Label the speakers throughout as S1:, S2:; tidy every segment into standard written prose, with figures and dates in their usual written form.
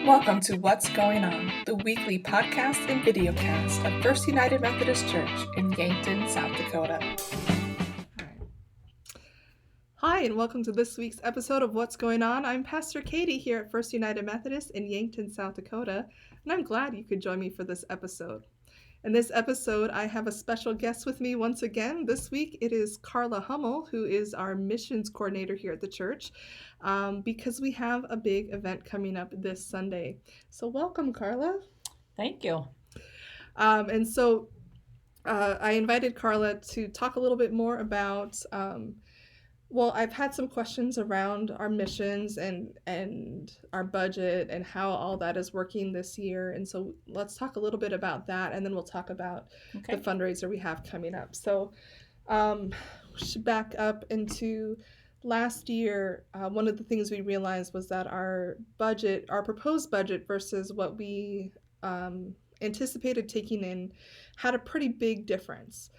S1: Welcome to What's Going On, the weekly podcast and videocast of First United Methodist Church in Yankton, South Dakota. Hi, and welcome to this week's episode of What's Going On. I'm Pastor Katie here at First United Methodist in Yankton, South Dakota, and I'm glad you could join me for this episode. In this episode, I have a special guest with me once again. This week, it is Carla Hummel, who is our missions coordinator here at the church, because we have a big event coming up this Sunday. So welcome, Carla.
S2: Thank you.
S1: I invited Carla to talk a little bit more about I've had some questions around our missions and our budget and how all that is working this year. And so let's talk a little bit about that, and then we'll talk about the fundraiser we have coming up. So we should back up into last year. One of the things we realized was that our proposed budget versus what we anticipated taking in had a pretty big difference.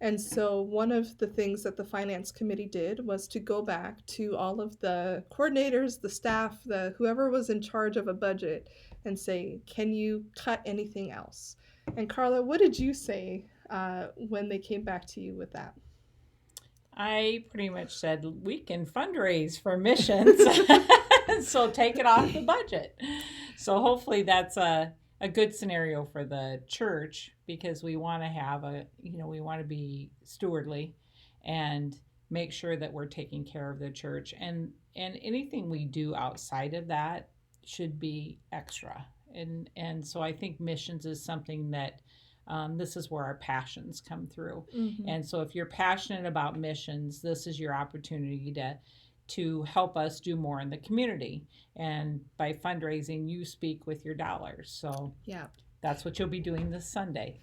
S1: And so one of the things that the finance committee did was to go back to all of the coordinators, the staff, whoever was in charge of a budget, and say, can you cut anything else? And Carla, what did you say when they came back to you with that?
S2: I pretty much said, we can fundraise for missions, so take it off the budget. So hopefully that's a good scenario for the church, because we want to have we want to be stewardly and make sure that we're taking care of the church, and anything we do outside of that should be extra. And so I think missions is something that this is where our passions come through. Mm-hmm. And so if you're passionate about missions, this is your opportunity to help us do more in the community. And by fundraising, you speak with your dollars. So yeah, that's what you'll be doing this Sunday.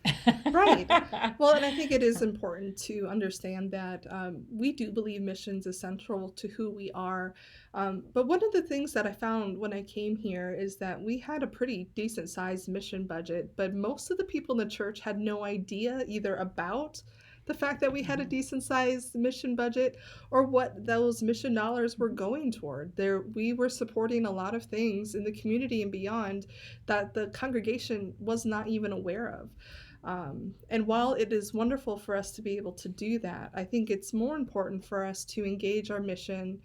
S1: Right. Well, and I think it is important to understand that we do believe missions is central to who we are. But one of the things that I found when I came here is that we had a pretty decent sized mission budget, but most of the people in the church had no idea either about the fact that we had a decent sized mission budget or what those mission dollars were going toward. We were supporting a lot of things in the community and beyond that the congregation was not even aware of. And while it is wonderful for us to be able to do that, I think it's more important for us to engage our mission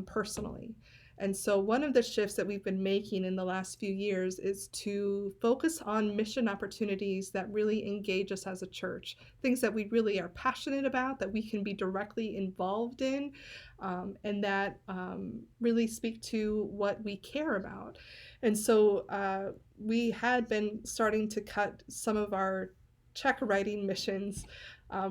S1: personally. And so one of the shifts that we've been making in the last few years is to focus on mission opportunities that really engage us as a church, things that we really are passionate about, that we can be directly involved in, and that really speak to what we care about. And so we had been starting to cut some of our check writing missions.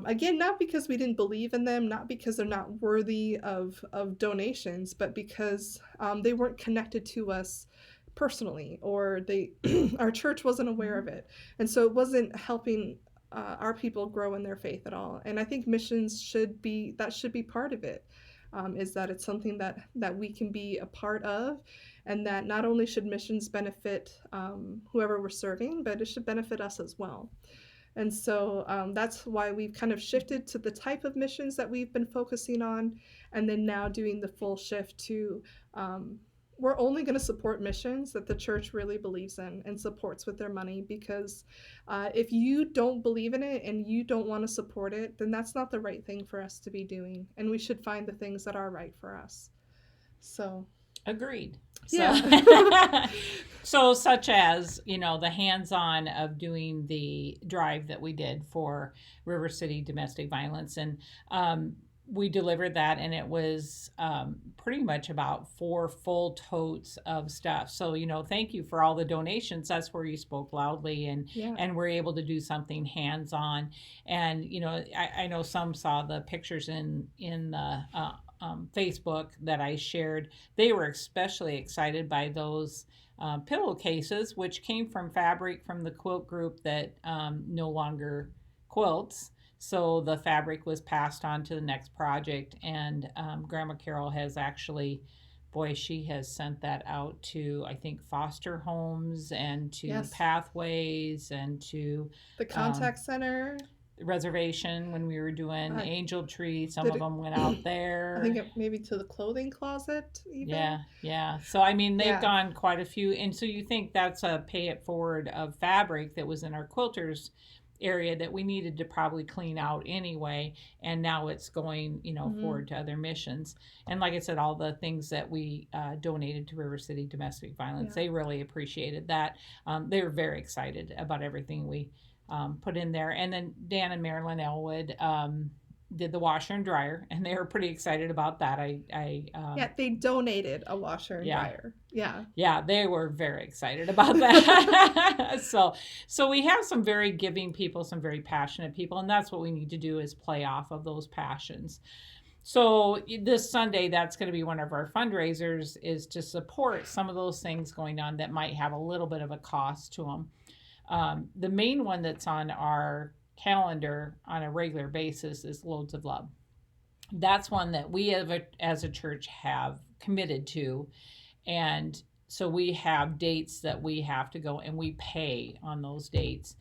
S1: Again, not because we didn't believe in them, not because they're not worthy of donations, but because they weren't connected to us personally, or our church wasn't aware of it. And so it wasn't helping our people grow in their faith at all. And I think missions should be part of it, is that it's something that we can be a part of, and that not only should missions benefit whoever we're serving, but it should benefit us as well. And so that's why we've kind of shifted to the type of missions that we've been focusing on, and then now doing the full shift to we're only going to support missions that the church really believes in and supports with their money, because if you don't believe in it and you don't want to support it, then that's not the right thing for us to be doing, and we should find the things that are right for us. So
S2: agreed.
S1: Yeah.
S2: So such as, the hands-on of doing the drive that we did for River City domestic violence. And we delivered that, and it was pretty much about 4 full totes of stuff. So, thank you for all the donations. That's where you spoke loudly and were able to do something hands-on. And, I know some saw the pictures in the Facebook that I shared. They were especially excited by those pillowcases, which came from fabric from the quilt group that no longer quilts. So the fabric was passed on to the next project, and Grandma Carol has actually, she has sent that out to, I think, foster homes and to Pathways and to
S1: the contact center.
S2: reservation when we were doing
S1: Uh,
S2: Angel Tree. Some
S1: did
S2: of
S1: it?
S2: them went out
S1: I think
S2: there.
S1: maybe to the clothing closet even.
S2: Yeah, yeah. So I mean, they've
S1: Yeah.
S2: gone quite a few, and so you think that's a pay it forward of fabric that was in our quilters area that we needed to probably clean out anyway, and now it's going,
S1: Hmm.
S2: forward to other missions. And like I said, all the things that we donated to River City Domestic Violence,
S1: Yeah.
S2: they really appreciated that. They were very excited about everything we put in there. And then Dan and Marilyn Elwood. Did the washer and dryer, and they were pretty excited about that.
S1: Yeah, they donated a washer and
S2: Yeah,
S1: dryer. Yeah.
S2: yeah, they were very excited about that. So we have some very giving people, some very passionate people, and that's what we need to do is play off of those passions. So this Sunday, that's going to be one of our fundraisers, is to support some of those things going on that might have a little bit of a cost to them. The main one that's on our calendar on a regular basis is Loads of Love. That's one that we as a church have committed to, and so we have dates that we have to go and we pay on those dates.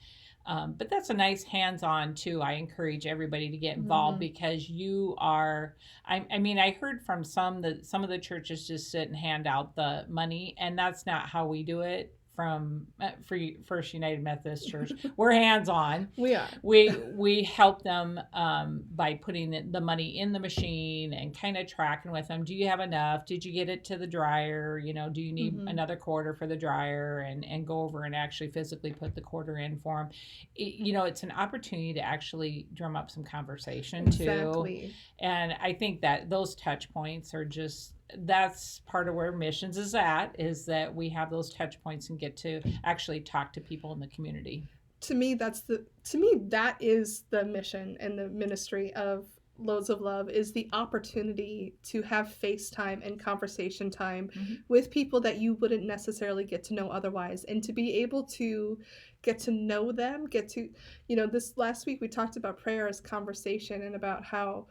S2: But that's a nice hands-on too. I encourage everybody to get involved
S1: Hmm.
S2: because you are. I mean, I heard from some that some of the churches just sit and hand out the money, and that's not how we do it. From Free First United Methodist Church, we're hands-on.
S1: We are.
S2: We help them by putting the money in the machine and kind of tracking with them. Do you have enough? Did you get it to the dryer? Do you need
S1: Hmm.
S2: another quarter for the dryer? And go over and actually physically put the quarter in for them. It's an opportunity to actually drum up some conversation too.
S1: Exactly.
S2: And I think that those touch points are just, that's part of where missions is at, is that we have those touch points and get to actually talk to people in the community.
S1: To me that is the mission and the ministry of Loads of Love, is the opportunity to have FaceTime and conversation time
S2: Mm-hmm.
S1: with people that you wouldn't necessarily get to know otherwise, and to be able to get to know them, get to, this last week we talked about prayer as conversation, and about how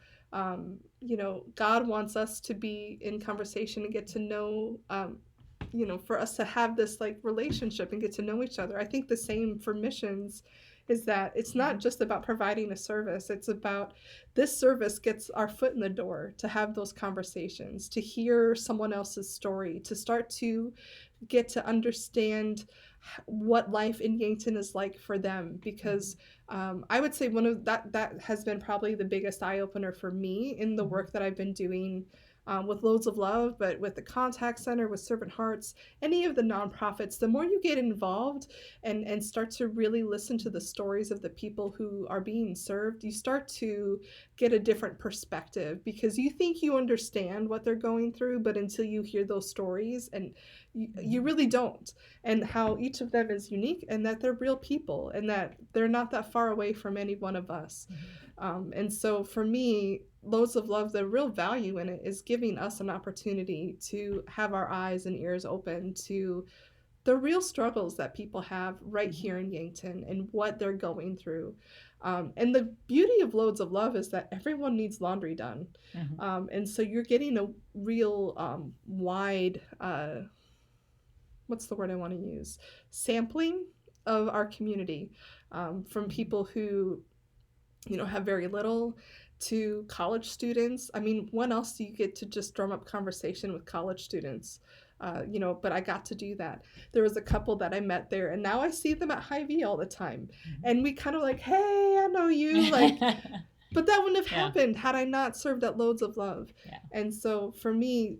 S1: God wants us to be in conversation and get to know, for us to have this like relationship and get to know each other. I think the same for missions, is that it's not
S2: Mm-hmm.
S1: just about providing a service. It's about, this service gets our foot in the door to have those conversations, to hear someone else's story, to start to get to understand what life in Yankton is like for them. Because I would say one of that has been probably the biggest eye opener for me in the
S2: Mm-hmm.
S1: work that I've been doing, with Loads of Love, but with the Contact Center, with Servant Hearts, any of the nonprofits. The more you get involved and start to really listen to the stories of the people who are being served, you start to get a different perspective, because you think you understand what they're going through, but until you hear those stories, and you
S2: Mm-hmm.
S1: really don't. And how each of them is unique, and that they're real people, and that they're not that far away from any one of us.
S2: Mm-hmm.
S1: And so for me, Loads of Love, the real value in it is giving us an opportunity to have our eyes and ears open to the real struggles that people have right
S2: Mm-hmm.
S1: here in Yankton and what they're going through. And the beauty of Loads of Love is that everyone needs laundry done.
S2: Mm-hmm.
S1: And so you're getting a real wide, what's the word I want to use? Sampling of our community, from people who, have very little, to college students. I mean, when else do you get to just drum up conversation with college students? But I got to do that. There was a couple that I met there, and now I see them at Hy-Vee all the time. And we kind of like, hey, I know you. Like,
S2: Mm-hmm.
S1: but that wouldn't have
S2: Yeah,
S1: happened had I not served at Loads of Love.
S2: yeah.
S1: And so for me,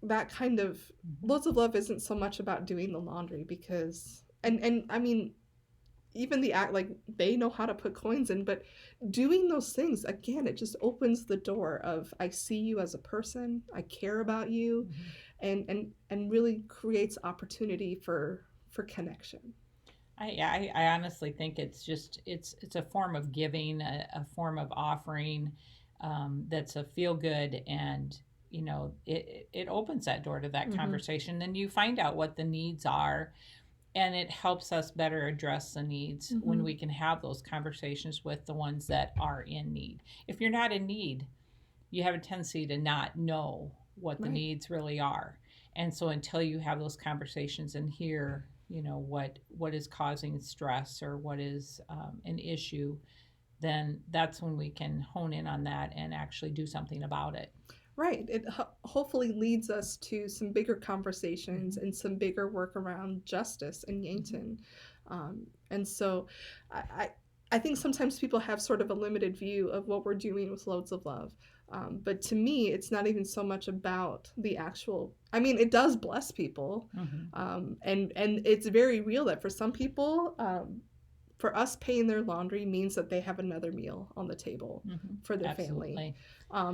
S1: that kind of,
S2: Mm-hmm.
S1: Loads of Love isn't so much about doing the laundry, because, and I mean, even the act, like, they know how to put coins in, but doing those things again, it just opens the door of, I see you as a person, I care about you,
S2: Mm-hmm.
S1: and really creates opportunity for connection.
S2: I honestly think it's just it's a form of giving, a form of offering, that's a feel good, and it opens that door to that
S1: Mm-hmm.
S2: conversation. Then you find out what the needs are, and it helps us better address the needs when
S1: Mm-hmm.
S2: we can have those conversations with the ones that are in need. If you're not in need, you have a tendency to not know what the
S1: Right.
S2: needs really are. And so until you have those conversations and hear, what is causing stress or what is an issue, then that's when we can hone in on that and actually do something about it.
S1: Right. It hopefully leads us to some bigger conversations
S2: Mm-hmm.
S1: and some bigger work around justice in
S2: Mm-hmm.
S1: Yankton. And so I, I, I think sometimes people have sort of a limited view of what we're doing with Loads of Love. But to me, it's not even so much about the actual. I mean, it does bless people,
S2: Mm-hmm.
S1: and it's very real that for some people, for us paying their laundry means that they have another meal on the table
S2: Mm-hmm.
S1: for their family.
S2: Absolutely.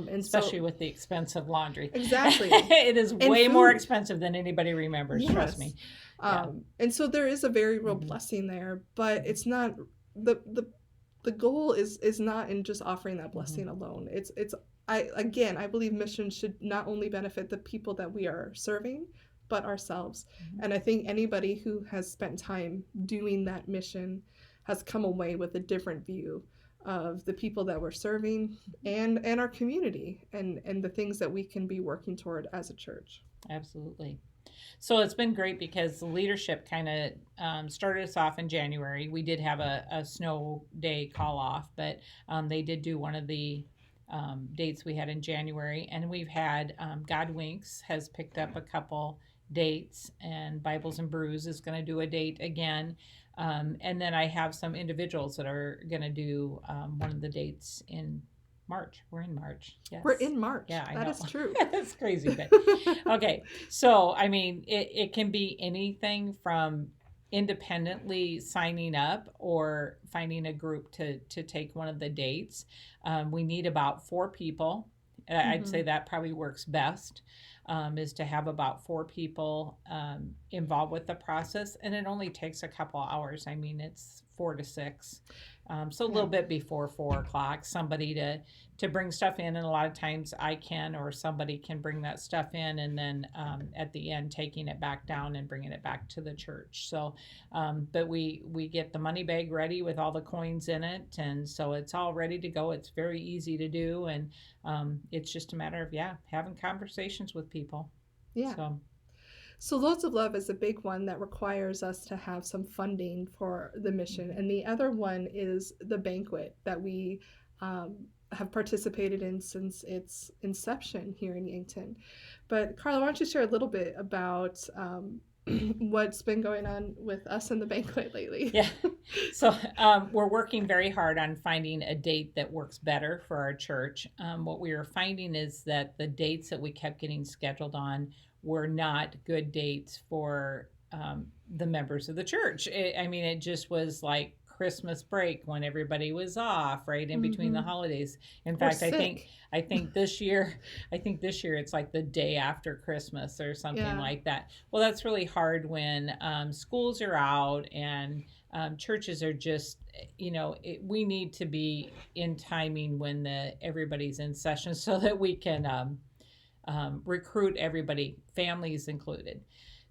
S1: And
S2: Especially
S1: so,
S2: with the expense of laundry.
S1: exactly.
S2: It is
S1: And
S2: way more
S1: food.
S2: expensive than anybody remembers, trust
S1: Yes.
S2: me. Yeah.
S1: And so there is a very real
S2: Mm-hmm.
S1: blessing there, but it's not the goal is not in just offering that
S2: Mm-hmm.
S1: blessing alone. It's I believe missions should not only benefit the people that we are serving, but ourselves.
S2: Mm-hmm.
S1: And I think anybody who has spent time doing that mission has come away with a different view of the people that we're serving and our community and the things that we can be working toward as a church.
S2: Absolutely. So it's been great because the leadership kind of started us off in January. We did have a snow day call off, but they did do one of the dates we had in January. And we've had God Winks has picked up a couple dates, and Bibles and Brews is going to do a date again. And then I have some individuals that are going to do one of the dates in March. We're in March.
S1: We're
S2: Yes.
S1: in March.
S2: Yeah, I
S1: That
S2: know.
S1: is true.
S2: That's crazy, but okay. So, I mean, it can be anything from independently signing up or finding a group to take one of the dates. We need about 4 people. I'd say
S1: Hmm.
S2: that probably works best, is to have about 4 people involved with the process. And it only takes a couple hours. I mean, it's 4 to 6. So a
S1: Yeah.
S2: little bit before 4 o'clock, somebody to bring stuff in, and a lot of times I can or somebody can bring that stuff in, and then at the end taking it back down and bringing it back to the church. So, but we get the money bag ready with all the coins in it, and so it's all ready to go. It's very easy to do, and it's just a matter of having conversations with people.
S1: Yeah.
S2: So
S1: So Loads of Love is a big one that requires us to have some funding for the mission.
S2: mhm.
S1: And the other one is the banquet that we have participated in since its inception here in Yankton. But Carla, why don't you share a little bit about what's been going on with us and the banquet lately?
S2: Yeah. So we're working very hard on finding a date that works better for our church. What we were finding is that the dates that we kept getting scheduled on were not good dates for the members of the church. I mean, it just was like Christmas break when everybody was off, right in between the
S1: Hmm.
S2: holidays. In
S1: Or
S2: fact,
S1: sick.
S2: I think this year it's like the day after Christmas or something
S1: Yeah.
S2: like that. Well, that's really hard when schools are out and churches are just, we need to be in timing when everybody's in session so that we can recruit everybody, families included.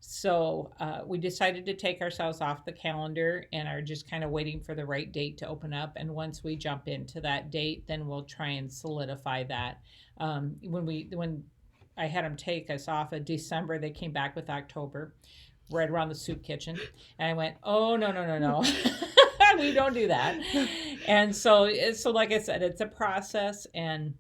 S2: So we decided to take ourselves off the calendar and are just kind of waiting for the right date to open up. And once we jump into that date, then we'll try and solidify that. When I had them take us off of December, they came back with October, right around the soup kitchen, and I went, "Oh no, no, no, no." We don't do that. And so like I said, it's a process, and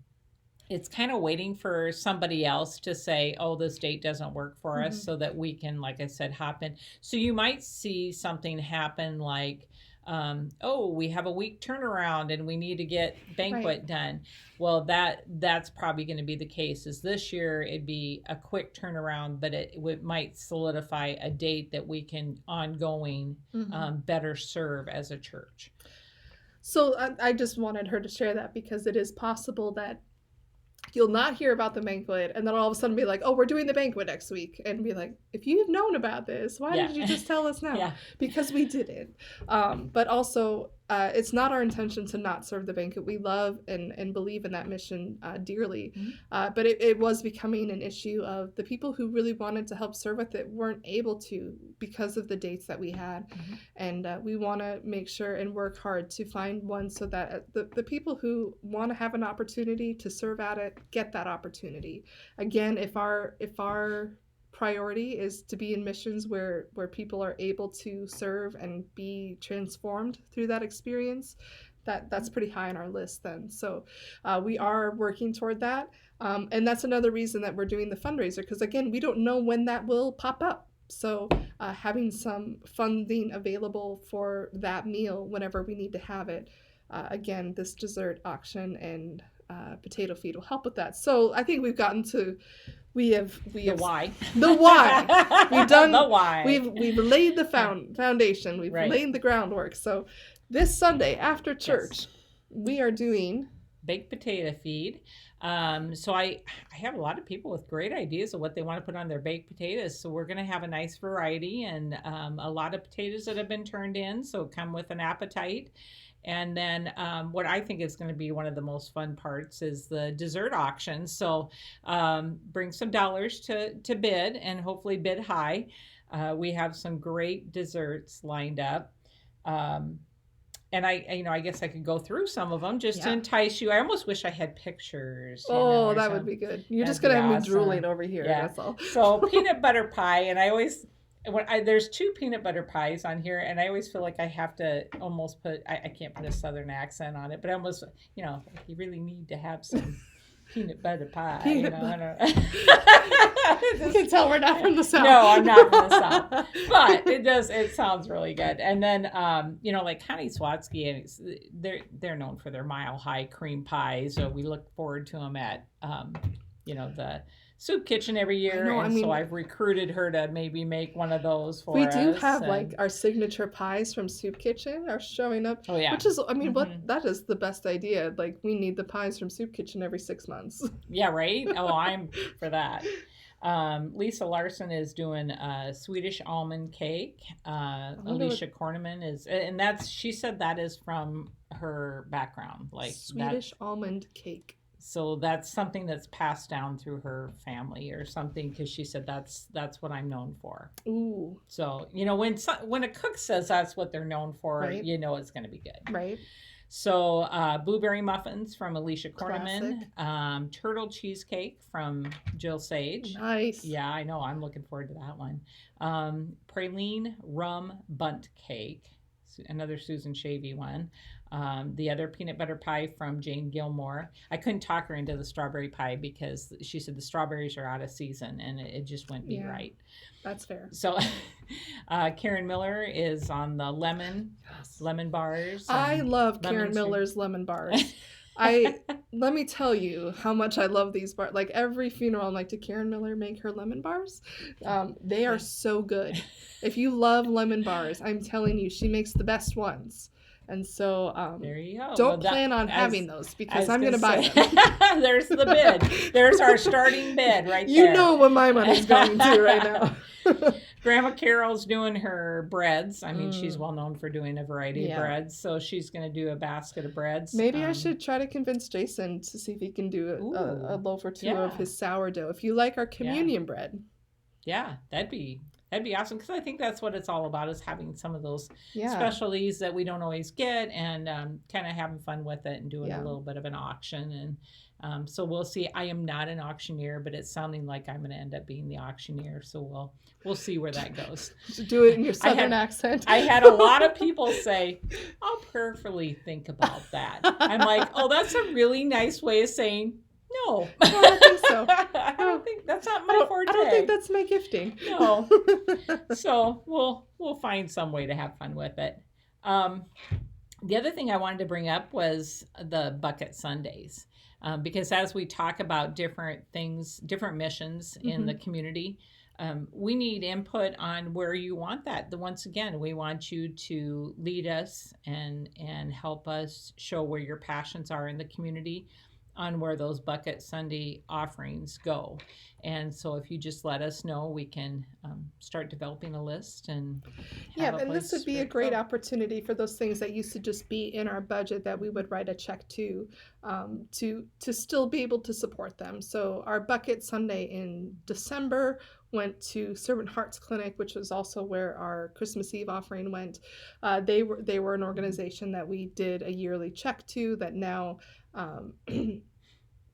S2: it's kind of waiting for somebody else to say, "Oh, this date doesn't work for us,"
S1: Hmm.
S2: so that we can, like I said, hop in. So you might see something happen like, "Oh, we have a week turnaround and we need to get
S1: Right.
S2: banquet done." Well, that's probably going to be the case. Is this year it'd be a quick turnaround, but it might solidify a date that we can ongoing
S1: Hmm.
S2: better serve as a church.
S1: So I just wanted her to share that because it is possible that you'll not hear about the banquet and then all of a sudden be like, oh, we're doing the banquet next week, and be like, if you had known about this, why
S2: Yeah,
S1: did you just tell us now?
S2: yeah.
S1: Because we didn't. But also it's not our intention to not serve the banquet. We love and believe in that mission dearly,
S2: Mm-hmm.
S1: but it was becoming an issue of the people who really wanted to help serve with it weren't able to because of the dates that we had.
S2: Mm-hmm.
S1: And we want to make sure and work hard to find one so that the people who want to have an opportunity to serve at it get that opportunity. Again, if our priority is to be in missions where people are able to serve and be transformed through that experience, that's pretty high on our list then. So we are working toward that. And that's another reason that we're doing the fundraiser, because again, we don't know when that will pop up. So having some funding available for that meal whenever we need to have it, again, this dessert auction and potato feed will help with that. So I think we've gotten to we have
S2: The why.
S1: the why. We've done
S2: The why.
S1: We've laid the foundation. We've
S2: Right.
S1: laid the groundwork. So this Sunday after church,
S2: Yes.
S1: we are doing
S2: Baked potato feed. So I have a lot of people with great ideas of what they want to put on their baked potatoes. So we're going to have a nice variety and a lot of potatoes that have been turned in. So come with an appetite. And then what I think is going to be one of the most fun parts is the dessert auction. So bring some dollars to bid and hopefully bid high. We have some great desserts lined up. And I guess I could go through some of them just to
S1: Yeah.
S2: entice you. I almost wish I had pictures.
S1: Oh,
S2: or
S1: that would
S2: some-
S1: be good. You're just
S2: That'd
S1: gonna
S2: be
S1: have me drooling
S2: awesome.
S1: over here.
S2: Yeah.
S1: That's all.
S2: So peanut butter pie, and I always there's two peanut butter pies on here, and I always feel like I have to almost put I can't put a southern accent on it, but I almost you really need to have some peanut butter pie.
S1: Peanut
S2: I
S1: butter.
S2: don't know.
S1: You can tell we're not from the south.
S2: No, I'm not from the south, but it sounds really good. And then like Connie Swatsky, and they're known for their mile high cream pies. So we look forward to them at the soup kitchen every year.
S1: know, I
S2: And
S1: mean-
S2: so I've recruited her to maybe make one of those for
S1: We
S2: us.
S1: do have
S2: and-
S1: like our signature pies from Soup Kitchen are showing up.
S2: Oh yeah.
S1: Which is, I mean,
S2: Mhm.
S1: that is the best idea. Like, we need the pies from Soup Kitchen every 6 months.
S2: Yeah, right? Oh, I'm for that. Lisa Larson is doing a Swedish almond cake.
S1: wonder
S2: Alicia Korneman is, and she said that is from her background. Like
S1: Swedish almond cake.
S2: so that's something that's passed down through her family or something, because she said that's what I'm known for.
S1: Ooh,
S2: So, when a cook says that's what they're known for,
S1: Right.
S2: it's going to be good.
S1: right?
S2: So, blueberry muffins from Alicia Korneman, turtle cheesecake from Jill Sage.
S1: Nice.
S2: Yeah, I know. I'm looking forward to that one. Praline rum bunt cake, another Susan Shavy one. The other peanut butter pie from Jane Gilmore. I couldn't talk her into the strawberry pie because she said the strawberries are out of season and it just wouldn't be
S1: Yeah.
S2: right.
S1: That's fair.
S2: So, Karen Miller is on the lemon bars.
S1: I
S2: and
S1: love
S2: lemon
S1: Karen
S2: soup.
S1: Miller's lemon bars. Let me tell you how much I love these bars. Like, every funeral, I'm like, did Karen Miller make her lemon bars? They are so good. If you love lemon bars, I'm telling you, she makes the best ones. And so
S2: There you go.
S1: don't plan on having those, because I'm going to buy them.
S2: There's the bid. There's our starting bid right
S1: You
S2: there.
S1: know what my money's going to right now.
S2: Grandma Carol's doing her breads. I mean, she's well known for doing a variety
S1: Yeah.
S2: of breads. So she's going to do a basket of breads.
S1: Maybe I should try to convince Jason to see if he can do a loaf or two of
S2: Yeah.
S1: his sourdough. If you like our communion bread.
S2: Yeah, that'd be awesome, because I think that's what it's all about, is having some of those
S1: Yeah.
S2: specialties that we don't always get, and kind of having fun with it and doing
S1: Yeah.
S2: a little bit of an auction. And so we'll see. I am not an auctioneer, but it's sounding like I'm going to end up being the auctioneer. So we'll see where that goes.
S1: Do it in your southern accent.
S2: I had a lot of people say, I'll prayerfully think about that. I'm like, oh, that's a really nice way of saying no.
S1: I don't think so.
S2: I don't think that's not my forte.
S1: I don't think that's my gifting.
S2: No. So we'll find some way to have fun with it. The other thing I wanted to bring up was the bucket Sundays, because as we talk about different things, different missions in the community, we need input on where you want that. Once again, we want you to lead us and help us show where your passions are in the community, on where those bucket Sunday offerings go. And so if you just let us know, we can start developing a list and have a
S1: and this
S2: place
S1: would be
S2: for
S1: a
S2: it to
S1: great
S2: go.
S1: opportunity for those things that used to just be in our budget that we would write a check to still be able to support them. So our bucket Sunday in December went to Servant Hearts Clinic, which was also where our Christmas Eve offering went. They were an organization that we did a yearly check to, that now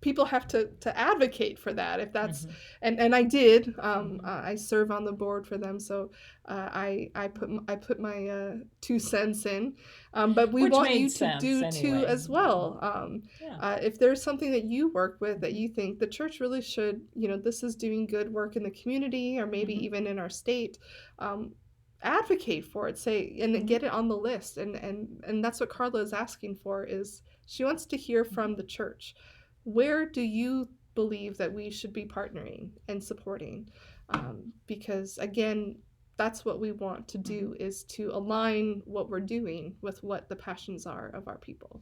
S1: people have to advocate for that if that's
S2: Mhm.
S1: and I did
S2: Mhm.
S1: I serve on the board for them, so I put my 2 cents in, but we
S2: Which
S1: want
S2: made
S1: you to
S2: sense
S1: do too
S2: anyway.
S1: as
S2: Yeah.
S1: well.
S2: Yeah.
S1: If there's something that you work with that
S2: Mhm.
S1: you think the church really should, this is doing good work in the community or maybe
S2: Mhm.
S1: even in our state, um, advocate for it, say, and
S2: Mhm.
S1: get it on the list, and that's what Carla is asking for. Is she wants to hear
S2: Mhm.
S1: from the church, where do you believe that we should be partnering and supporting, because again, that's what we want to
S2: Mhm.
S1: do, is to align what we're doing with what the passions are of our people.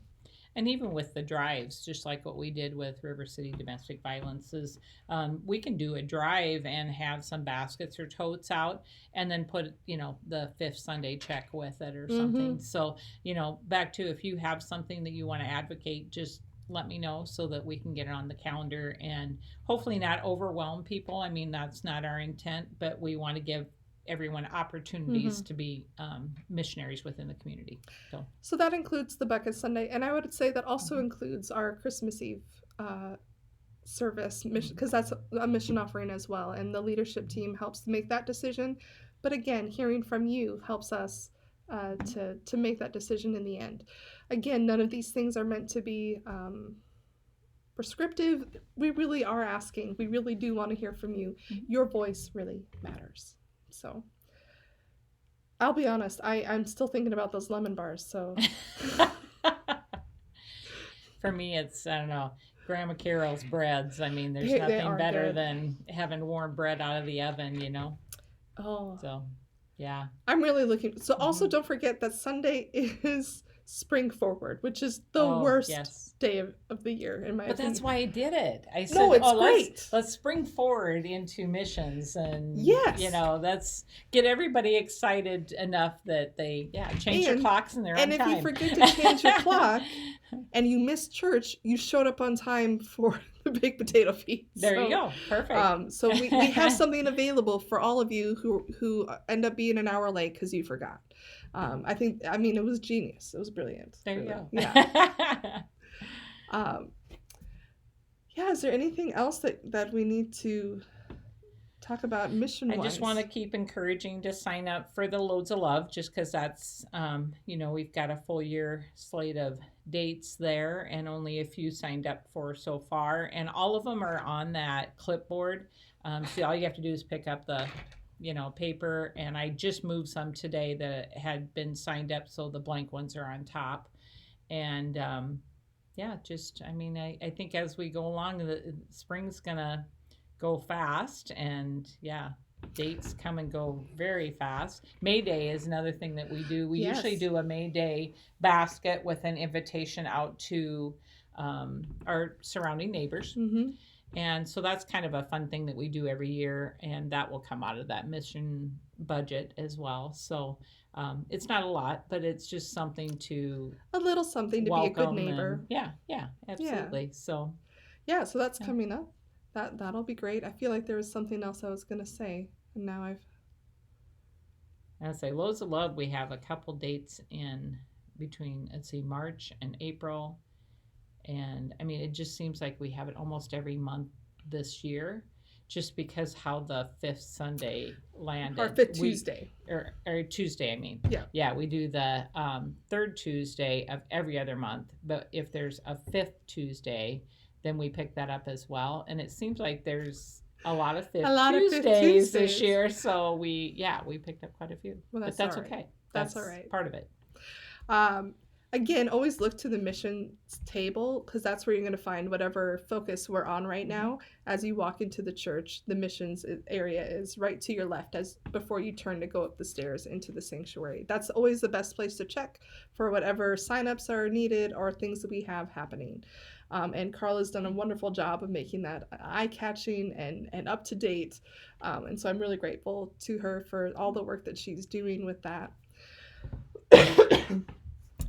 S2: And even with the drives, just like what we did with River City Domestic Violence, is we can do a drive and have some baskets or totes out, and then put the fifth Sunday check with it or
S1: Mm-hmm.
S2: something. So back to, if you have something that you want to advocate, just let me know so that we can get it on the calendar and hopefully not overwhelm people. I mean, that's not our intent, but we want to give everyone opportunities
S1: Mm-hmm.
S2: to be missionaries within the community. So.
S1: So that includes the Bucket Sunday, and I would say that also
S2: Mhm.
S1: includes our Christmas Eve uh, service mission,
S2: Mhm.
S1: because that's a mission offering as well, and the leadership team helps make that decision. But again, hearing from you helps us
S2: Mhm.
S1: to make that decision in the end. Again, none of these things are meant to be prescriptive. We really are asking. We really do want to hear from you.
S2: Mhm.
S1: Your voice really matters. So I'll be honest. I'm still thinking about those lemon bars. So
S2: For me, it's, I don't know, Grandma Carol's breads. I mean, there's
S1: they
S2: nothing
S1: are
S2: better
S1: good.
S2: than having warm bread out of the oven.
S1: Oh,
S2: So, yeah.
S1: I'm really looking. So also
S2: Hmm.
S1: don't forget that Sunday is Spring Forward, which is the
S2: Oh,
S1: worst
S2: yes.
S1: day of the year, in my
S2: But that's
S1: opinion.
S2: why I did it. I
S1: No,
S2: said,
S1: it's
S2: "Oh, let's
S1: great.
S2: let's spring forward into missions, and
S1: Yes.
S2: that's get everybody excited enough that they, yeah, change their
S1: And
S2: clocks and they're
S1: and
S2: on
S1: if you
S2: time."
S1: forget to change your clock and you missed church, you showed up on time for the baked potato feast.
S2: There you
S1: So,
S2: go. Perfect.
S1: we have something available for all of you who end up being an hour late because you forgot. I mean, it was genius. It was brilliant.
S2: There you
S1: Really.
S2: go.
S1: Yeah. Um, yeah. Is there anything else that we need to talk about mission
S2: I just want to
S1: wise?
S2: keep encouraging to sign up for the Loads of Love, just because that's, we've got a full year slate of dates there, and only a few signed up for so far. And all of them are on that clipboard. So all you have to do is pick up the, paper. And I just moved some today that had been signed up, so the blank ones are on top. And yeah, just, I mean, I think as we go along, the spring's going to go fast. And yeah, dates come and go very fast. May Day is another thing that we do. We usually
S1: Yes.
S2: do a May Day basket with an invitation out to our surrounding neighbors.
S1: Mm-hmm.
S2: And so that's kind of a fun thing that we do every year, and that will come out of that mission budget as well. So it's not a lot, but it's just something to
S1: A little something to be a good
S2: welcome.
S1: neighbor.
S2: And yeah, yeah,
S1: Yeah.
S2: absolutely. So
S1: Yeah, so that's
S2: yeah.
S1: coming up. That'll be great. I feel like there was something else I was gonna say, and now I've.
S2: I say Loads of Love. We have a couple dates in between, let's see, March and April. And I mean, it just seems like we have it almost every month this year, just because how the fifth Sunday
S1: Our
S2: landed.
S1: fifth
S2: We,
S1: Tuesday.
S2: or Tuesday, I mean.
S1: Yeah.
S2: Yeah, we do the third Tuesday of every other month. But if there's a fifth Tuesday, then we pick that up as well. And it seems like there's a lot of
S1: A
S2: fifth
S1: lot of fifth
S2: Tuesdays this
S1: Tuesdays.
S2: year. So we picked up quite a few.
S1: Well,
S2: But
S1: that's all
S2: that's
S1: right.
S2: okay.
S1: That's all
S2: That's
S1: right.
S2: part of it.
S1: Um, Again, always look to the missions table, because that's where you're going to find whatever focus we're on right
S2: Mm-hmm.
S1: now. As you walk into the church, the missions area is right to your left as before you turn to go up the stairs into the sanctuary. That's always the best place to check for whatever signups are needed or things that we have happening. And Carla's done a wonderful job of making that eye-catching and up to date. And so I'm really grateful to her for all the work that she's doing with that.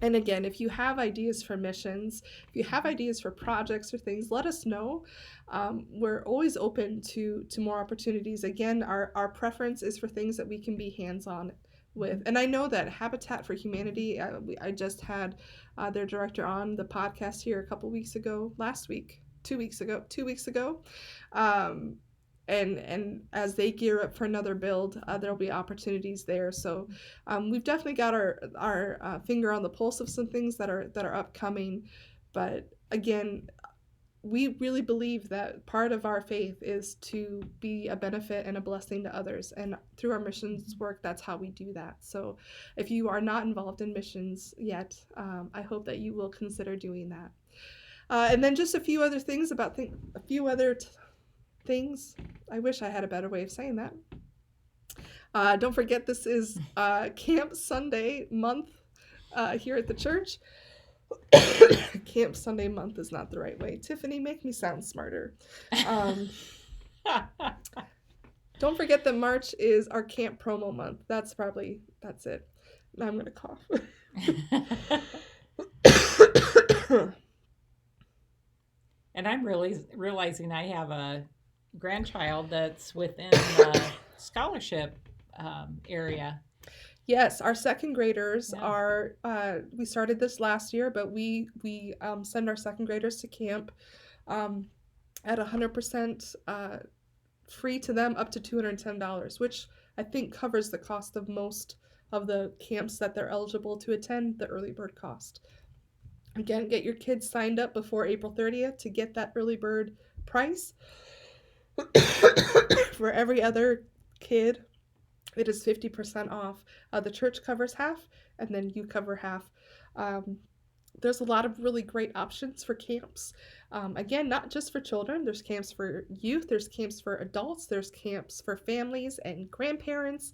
S1: And again, if you have ideas for missions, if you have ideas for projects or things, let us know. We're always open to more opportunities. Again, our preference is for things that we can be hands-on with.
S2: Mm-hmm.
S1: And I know that Habitat for Humanity, I just had their director on the podcast here a couple weeks ago, last week. 2 weeks ago. Um, and as they gear up for another build, there'll be opportunities there. So we've definitely got our finger on the pulse of some things that are upcoming. But again, we really believe that part of our faith is to be a benefit and a blessing to others. And through our missions work, that's how we do that. So if you are not involved in missions yet, I hope that you will consider doing that. And then just a few other things about a few other things. I wish I had a better way of saying that. Don't forget, this is Camp Sunday month here at the church. Camp Sunday month is not the right way. Tiffany, make me sound smarter. Um, don't forget that March is our camp promo month. That's it. Now I'm gonna cough.
S2: And I'm really realizing I have a grandchild that's within the scholarship area.
S1: Yes, our second graders
S2: Yeah.
S1: are. We started this last year, but we send our second graders to camp um, at 100% free to them, up to $210, which I think covers the cost of most of the camps that they're eligible to attend. The early bird cost. Again, get your kids signed up before April 30th to get that early bird price. For every other kid, it is 50% off. The church covers half, and then you cover half. Um, there's a lot of really great options for camps. Again, not just for children. There's camps for youth. There's camps for adults. There's camps for families and grandparents.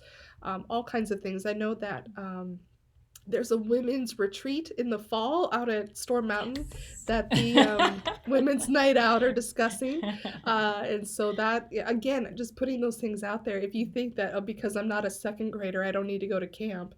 S1: All kinds of things. I know that there's a women's retreat in the fall out at Storm Mountain
S2: Yes.
S1: that the women's night out are discussing. And so that, yeah, again, just putting those things out there. If you think that, oh, because I'm not a second grader, I don't need to go to camp,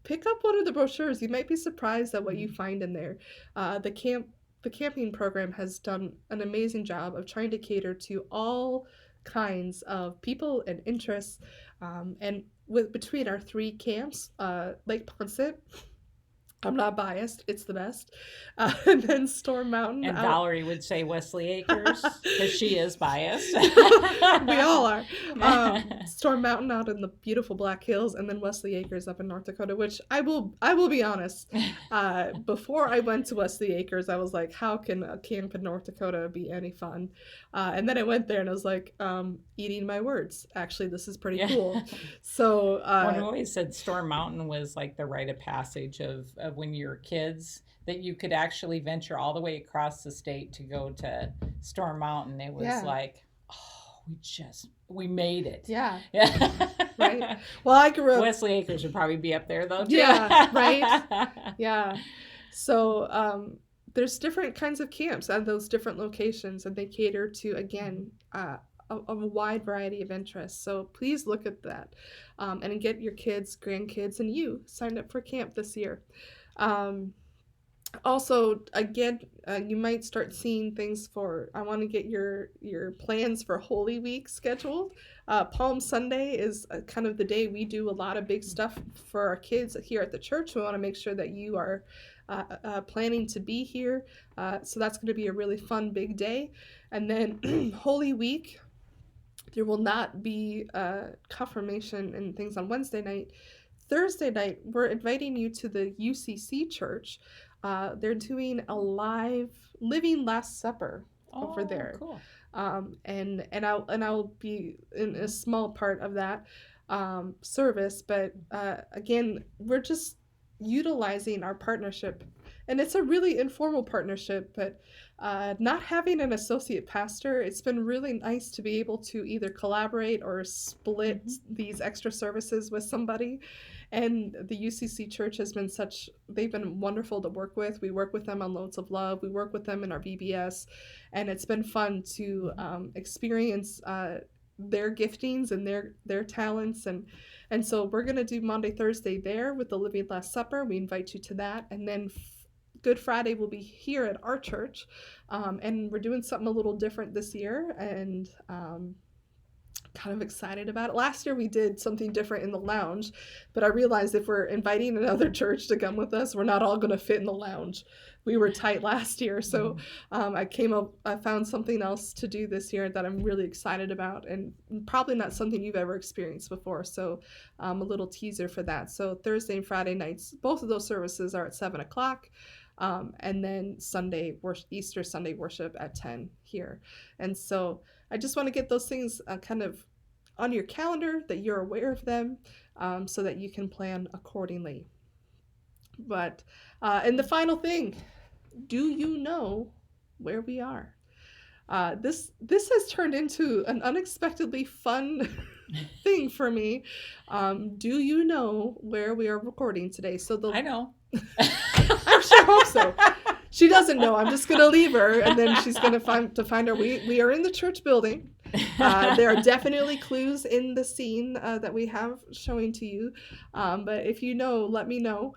S1: pick up one of the brochures. You might be surprised at what you find in there. The camping program has done an amazing job of trying to cater to all kinds of people and interests. And between our three camps, Lake Ponset, I'm not biased, it's the best. And then Storm Mountain
S2: And
S1: out.
S2: Valerie would say Wesley Acres because she is biased.
S1: We all are. Storm Mountain out in the beautiful Black Hills, and then Wesley Acres up in North Dakota. Which I will be honest. Before I went to Wesley Acres, I was like, how can a camp in North Dakota be any fun? And then I went there and I was like, eating my words. Actually, this is pretty
S2: Yeah.
S1: cool. So
S2: One always said Storm Mountain was like the rite of passage of when you were kids, that you could actually venture all the way across the state to go to Storm Mountain. It was
S1: yeah,
S2: like, oh, we made it.
S1: yeah, right.
S2: Yeah.
S1: Well, I grew up.
S2: Wesley Acres would probably be up there though too.
S1: Yeah, right. Yeah. So there's different kinds of camps at those different locations, and they cater to, again, a wide variety of interests. So please look at that, and get your kids, grandkids, and you signed up for camp this year. Um, Also, again, you might start seeing things for. I want to get your plans for Holy Week scheduled. Palm Sunday is kind of the day we do a lot of big stuff for our kids here at the church. We want to make sure that you are planning to be here. So that's going to be a really fun big day. And then Holy Week, there will not be confirmation and things on Wednesday night. Thursday night, we're inviting you to the UCC church. They're doing a live Living Last Supper over
S2: Oh,
S1: there,
S2: cool.
S1: and I'll be in a small part of that service. But again, we're just utilizing our partnership, and it's a really informal partnership. But not having an associate pastor, it's been really nice to be able to either collaborate or split
S2: Hmm.
S1: these extra services with somebody. And the UCC church has been they've been wonderful to work with. We work with them on Loads of Love. We work with them in our VBS. And it's been fun to experience their giftings and their talents. And so we're going to do Maundy, Thursday there with the Living Last Supper. We invite you to that. And then Good Friday will be here at our church. And we're doing something a little different this year. And kind of excited about it. Last year we did something different in the lounge, but I realized if we're inviting another church to come with us, we're not all going to fit in the lounge. We were tight last year, so I found something else to do this year that I'm really excited about, and probably not something you've ever experienced before. So a little teaser for that. So Thursday and Friday nights, both of those services are at 7 o'clock. And then Easter Sunday worship at 10 here. And so I just want to get those things kind of on your calendar, that you're aware of them, so that you can plan accordingly. But and the final thing, do you know where we are? This has turned into an unexpectedly fun thing for me. Do you know where we are recording today?
S2: I know.
S1: I sure hope so. She doesn't know. I'm just going to leave her, and then she's going to find her. We are in the church building. There are definitely clues in the scene that we have showing to you. But if you know, let me know.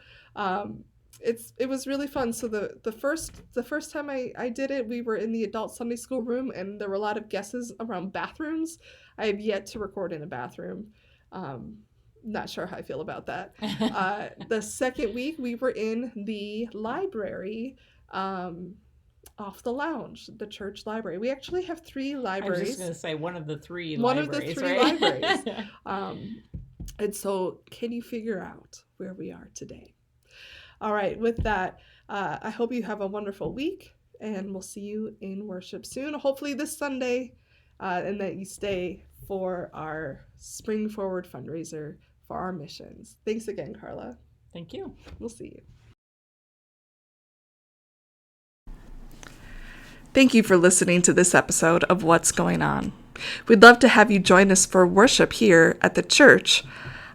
S1: It was really fun. So the first time I did it, we were in the adult Sunday school room, and there were a lot of guesses around bathrooms. I have yet to record in a bathroom. Not sure how I feel about that. The second week, we were in the library off the lounge, the church library. We actually have 3 libraries.
S2: I was just going to say one of the 3
S1: One
S2: libraries,
S1: of the 3
S2: right?
S1: libraries. And so can you figure out where we are today? All right, with that, I hope you have a wonderful week, and we'll see you in worship soon, hopefully this Sunday, and that you stay for our Spring Forward fundraiser for our missions. Thanks again, Carla.
S2: Thank you.
S1: We'll see you. Thank you for listening to this episode of What's Going On. We'd love to have you join us for worship here at the church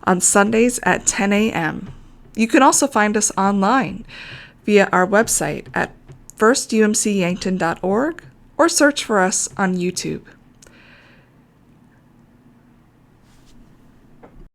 S1: on Sundays at 10 a.m. You can also find us online via our website at firstumcyankton.org or search for us on YouTube.